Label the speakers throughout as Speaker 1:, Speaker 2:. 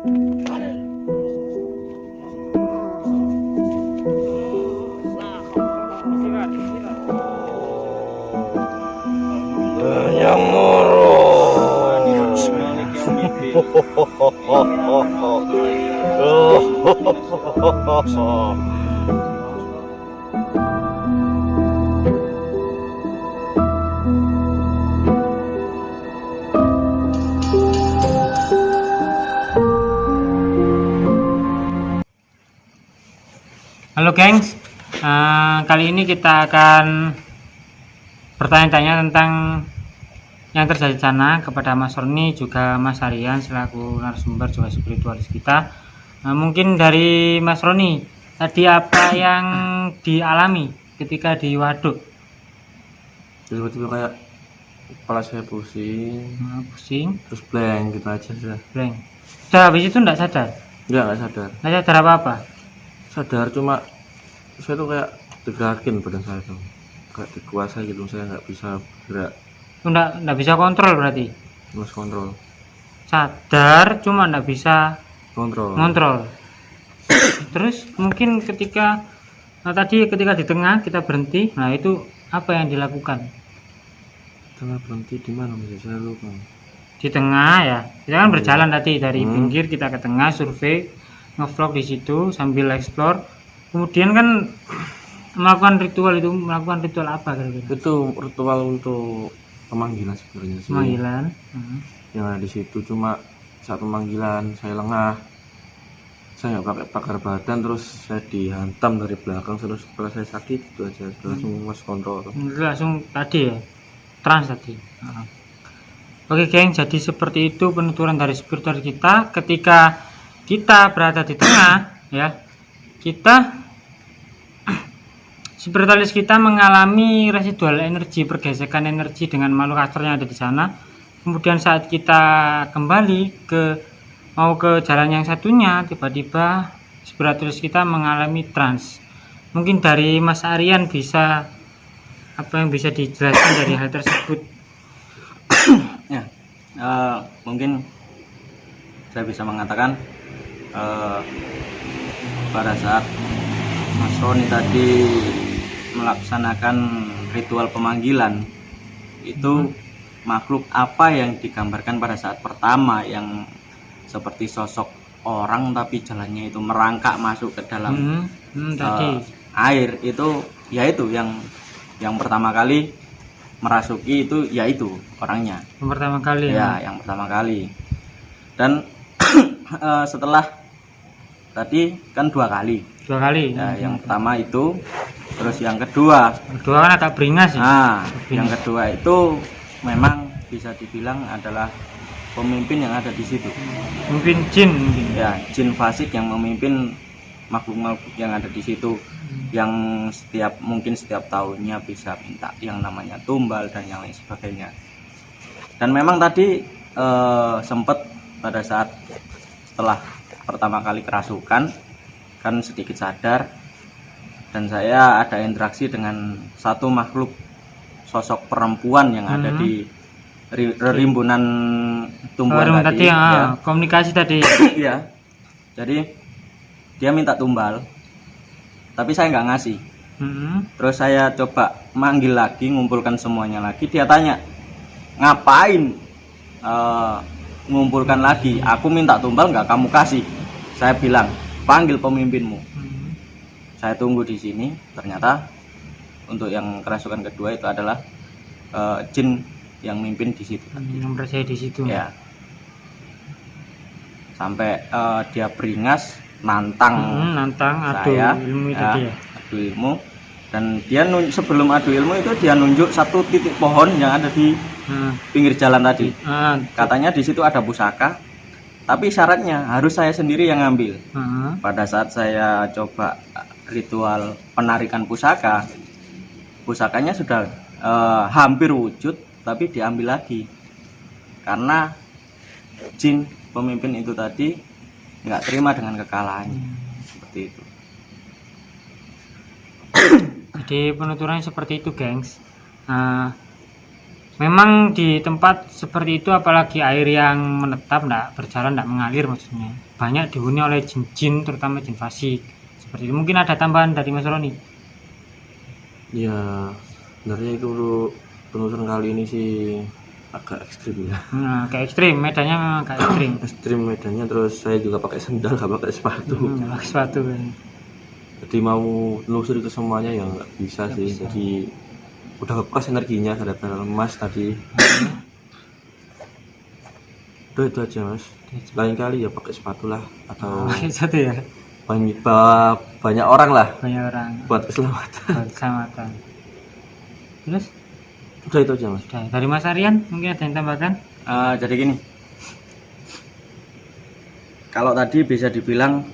Speaker 1: Yang moro.
Speaker 2: Halo gengs, kali ini kita akan bertanya-tanya tentang yang terjadi di sana kepada Mas Roni juga Mas Aryan selaku narasumber juga spiritualis kita. Mungkin dari Mas Roni, tadi apa yang dialami ketika di waduk?
Speaker 1: Tiba-tiba kayak kepala saya pusing,
Speaker 2: Pusing,
Speaker 1: terus blank gitu aja sudah.
Speaker 2: blank. Sudah habis itu enggak sadar?
Speaker 1: Nggak sadar.
Speaker 2: Enggak sadar apa-apa?
Speaker 1: Sadar cuma saya tuh kayak digerakin badan saya tuh, kayak dikuasai gitu, saya nggak bisa gerak,
Speaker 2: Enggak bisa kontrol berarti?
Speaker 1: terus kontrol
Speaker 2: Sadar cuma enggak bisa
Speaker 1: kontrol.
Speaker 2: Terus mungkin ketika tadi ketika di tengah kita berhenti, nah itu apa yang dilakukan?
Speaker 1: Tengah berhenti di mana nih, saya lupa.
Speaker 2: Di tengah ya, kita kan berjalan tadi dari pinggir kita ke tengah, survei, ngevlog di situ sambil explore. Kemudian kan melakukan ritual apa kira-kira?
Speaker 1: Itu ritual untuk pemanggilan sebenarnya sih.
Speaker 2: Pemanggilan.
Speaker 1: Yang ada di situ cuma saat pemanggilan saya lengah, saya nggak pakai pagar badan, terus saya dihantam dari belakang, terus kepala saya sakit itu aja, langsung mas kontrol.
Speaker 2: Langsung tadi ya, trans tadi. Oke geng, jadi seperti itu penuturan dari spiritual kita. Ketika kita berada di tengah ya, spiritualis kita mengalami residual energi, pergesekan energi dengan makhluk astral yang ada di sana. Kemudian saat kita kembali mau ke jalan yang satunya, tiba-tiba spiritualis kita mengalami trans. Mungkin dari Mas Aryan bisa apa yang bisa dijelaskan dari hal tersebut?
Speaker 3: Ya, mungkin saya bisa mengatakan pada saat Mas Roni tadi melaksanakan ritual pemanggilan itu makhluk apa yang digambarkan pada saat pertama, yang seperti sosok orang tapi jalannya itu merangkak masuk ke dalam air, itu yaitu yang pertama kali merasuki itu, yaitu orangnya
Speaker 2: Yang pertama kali
Speaker 3: yang pertama kali. Dan setelah tadi kan dua kali ya, yang pertama itu, terus yang kedua
Speaker 2: kan agak beringas ya.
Speaker 3: Yang kedua itu memang bisa dibilang adalah pemimpin yang ada di situ,
Speaker 2: Mungkin jin mungkin.
Speaker 3: ya, jin fasik yang memimpin makhluk-makhluk yang ada di situ, yang mungkin setiap tahunnya bisa minta yang namanya tumbal dan yang lain sebagainya. Dan memang tadi sempat pada saat setelah pertama kali kerasukan kan sedikit sadar, dan saya ada interaksi dengan satu makhluk sosok perempuan yang ada di rimbunan tumbuhan tadi ya.
Speaker 2: Komunikasi tadi.
Speaker 3: Iya. Jadi dia minta tumbal, tapi saya nggak ngasih. Terus saya coba manggil lagi, ngumpulkan semuanya lagi. Dia tanya, ngapain ngumpulkan lagi? Aku minta tumbal nggak kamu kasih. Saya bilang, panggil pemimpinmu. Saya tunggu di sini. Ternyata untuk yang kerasukan kedua itu adalah jin yang mimpin di situ.
Speaker 2: Yang percaya di situ.
Speaker 3: Ya. Sampai dia beringas, nantang
Speaker 2: adu
Speaker 3: saya,
Speaker 2: ilmu tadi ya.
Speaker 3: Adu ilmu. Dan dia sebelum adu ilmu itu dia nunjuk satu titik pohon yang ada di pinggir jalan tadi. Katanya di situ ada pusaka, tapi syaratnya harus saya sendiri yang ngambil. Pada saat saya coba ritual penarikan pusaka, pusakanya sudah hampir wujud, tapi diambil lagi karena jin pemimpin itu tadi nggak terima dengan kekalahannya. Seperti itu.
Speaker 2: Jadi penuturannya seperti itu gengs. Memang di tempat seperti itu apalagi air yang menetap enggak berjalan, enggak mengalir maksudnya. Banyak dihuni oleh jin-jin terutama jin fasik. Seperti itu. Mungkin ada tambahan dari Mas Roni.
Speaker 1: Ya sebenarnya itu penelusuran kali ini sih agak ekstrim ya.
Speaker 2: Nah, kayak ekstrim, medannya memang agak ekstrim.
Speaker 1: Ekstrim medannya, terus saya juga pakai sendal, gak pakai sepatu.
Speaker 2: Pakai sepatu.
Speaker 1: Jadi mau nelusuri ke semuanya ya nggak bisa sih. Jadi udah kekuras energinya, gara-gara lemas tadi. Udah itu aja Mas. Lain kali ya pakai sepatu lah, atau
Speaker 2: Pakai sepatu ya.
Speaker 1: banyak orang lah
Speaker 2: Banyak orang.
Speaker 1: buat keselamatan.
Speaker 2: Buat keselamatan. Terus
Speaker 1: Udah itu aja Mas.
Speaker 2: udah. Dari Mas Aryan mungkin ada yang tambahkan?
Speaker 3: Jadi gini, kalau tadi bisa dibilang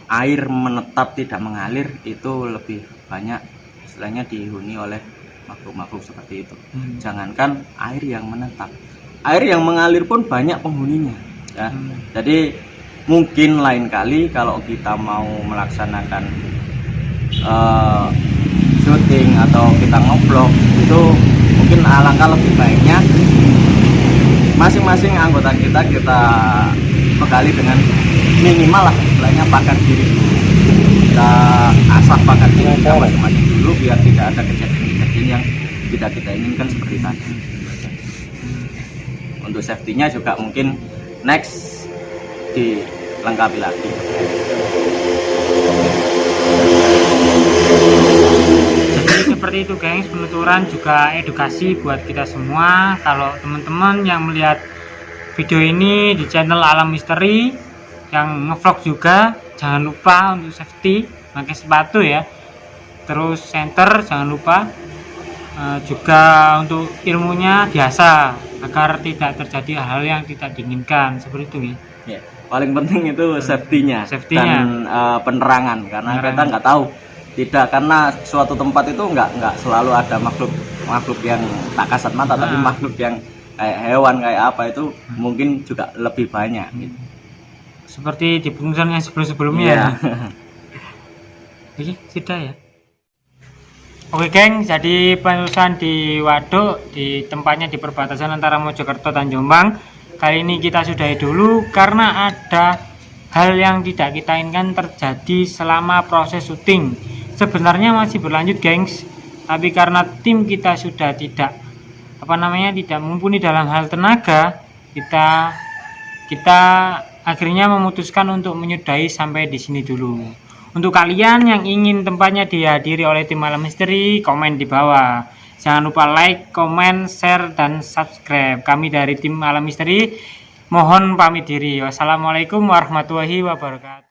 Speaker 3: air menetap tidak mengalir itu lebih banyak istilahnya dihuni oleh makhluk-makhluk seperti itu. Jangankan air yang menetap, air yang mengalir pun banyak penghuninya ya. Jadi mungkin lain kali kalau kita mau melaksanakan syuting atau kita ngobrol itu mungkin alangkah lebih baiknya masing-masing anggota kita bekali dengan minimal lah istilahnya pakar diri, kita asah pakar diri kita masing-masing dulu biar tidak ada kejadian-kejadian yang tidak kita inginkan seperti tadi. Untuk safety-nya juga mungkin next dilengkapi lagi.
Speaker 2: Jadi seperti itu gengs, penuturan juga edukasi buat kita semua. Kalau teman-teman yang melihat video ini di channel Alam Misteri yang ngevlog juga, jangan lupa untuk safety, pakai sepatu ya. Terus senter jangan lupa, juga untuk ilmunya biasa agar tidak terjadi hal-hal yang tidak diinginkan seperti itu ya.
Speaker 3: Paling penting itu safety-nya dan penerangan, karena kita nggak tahu, tidak, karena suatu tempat itu nggak selalu ada makhluk yang tak kasat mata, tapi makhluk yang kayak hewan kayak apa itu mungkin juga lebih banyak gitu.
Speaker 2: Seperti di penuturan yang sebelum-sebelumnya. Oke, sudah ya. Oke geng, jadi penuturan di waduk di tempatnya di perbatasan antara Mojokerto dan Jombang kali ini kita sudahi dulu karena ada hal yang tidak kita inginkan terjadi selama proses syuting. Sebenarnya masih berlanjut gengs, tapi karena tim kita sudah tidak tidak mumpuni dalam hal tenaga, kita akhirnya memutuskan untuk menyudahi sampai di sini dulu. Untuk kalian yang ingin tempatnya dihadiri oleh tim Alam Misteri, komen di bawah. Jangan lupa like, komen, share, dan subscribe. Kami dari tim Alam Misteri mohon pamit diri. Wassalamualaikum warahmatullahi wabarakatuh.